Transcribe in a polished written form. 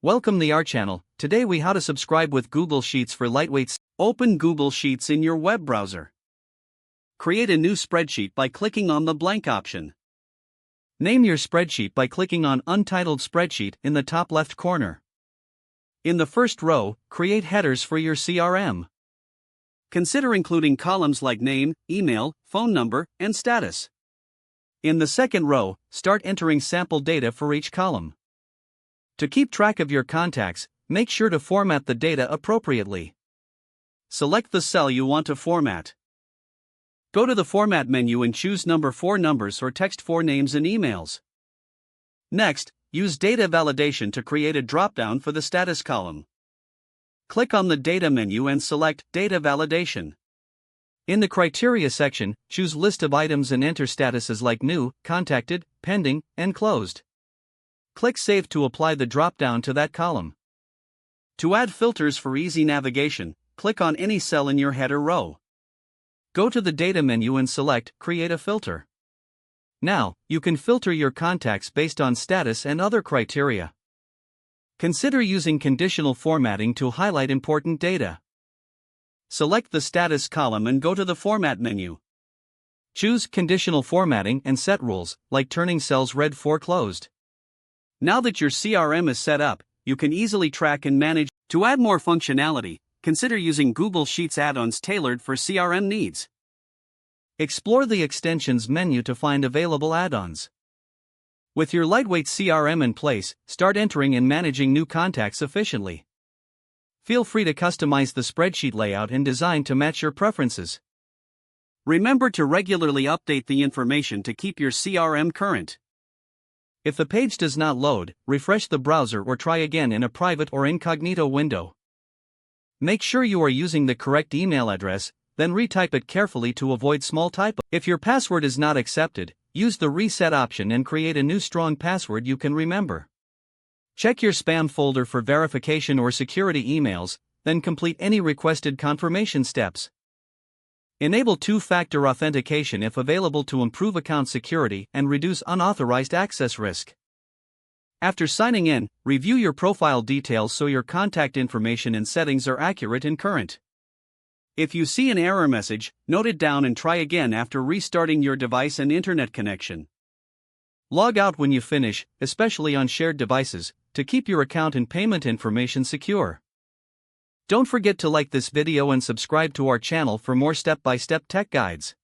Welcome to our channel. Today we how to subscribe with Google Sheets for Lightweight. Open Google Sheets in your web browser. Create a new spreadsheet by clicking on the blank option. Name your spreadsheet by clicking on Untitled Spreadsheet in the top left corner. In the first row, create headers for your CRM. Consider including columns like name, email, phone number, and status. In the second row, start entering sample data for each column. To keep track of your contacts, make sure to format the data appropriately. Select the cell you want to format. Go to the Format menu and choose number 4 numbers or text 4 names and emails. Next, use Data Validation to create a drop-down for the status column. Click on the Data menu and select Data Validation. In the Criteria section, choose List of items and enter statuses like New, Contacted, Pending, and Closed. Click Save to apply the drop-down to that column. To add filters for easy navigation, click on any cell in your header row. Go to the Data menu and select Create a Filter. Now, you can filter your contacts based on status and other criteria. Consider using conditional formatting to highlight important data. Select the Status column and go to the Format menu. Choose Conditional Formatting and set rules, like turning cells red for closed. Now that your CRM is set up, you can easily track and manage. To add more functionality, consider using Google Sheets add-ons tailored for CRM needs. Explore the Extensions menu to find available add-ons. With your Lightweight CRM in place, start entering and managing new contacts efficiently. Feel free to customize the spreadsheet layout and design to match your preferences. Remember to regularly update the information to keep your CRM current. If the page does not load, refresh the browser or try again in a private or incognito window. Make sure you are using the correct email address, then retype it carefully to avoid small typos. If your password is not accepted, use the Reset option and create a new strong password you can remember. Check your spam folder for verification or security emails, then complete any requested confirmation steps. Enable two-factor authentication if available to improve account security and reduce unauthorized access risk. After signing in, review your profile details so your contact information and settings are accurate and current. If you see an error message, note it down and try again after restarting your device and internet connection. Log out when you finish, especially on shared devices, to keep your account and payment information secure. Don't forget to like this video and subscribe to our channel for more step-by-step tech guides.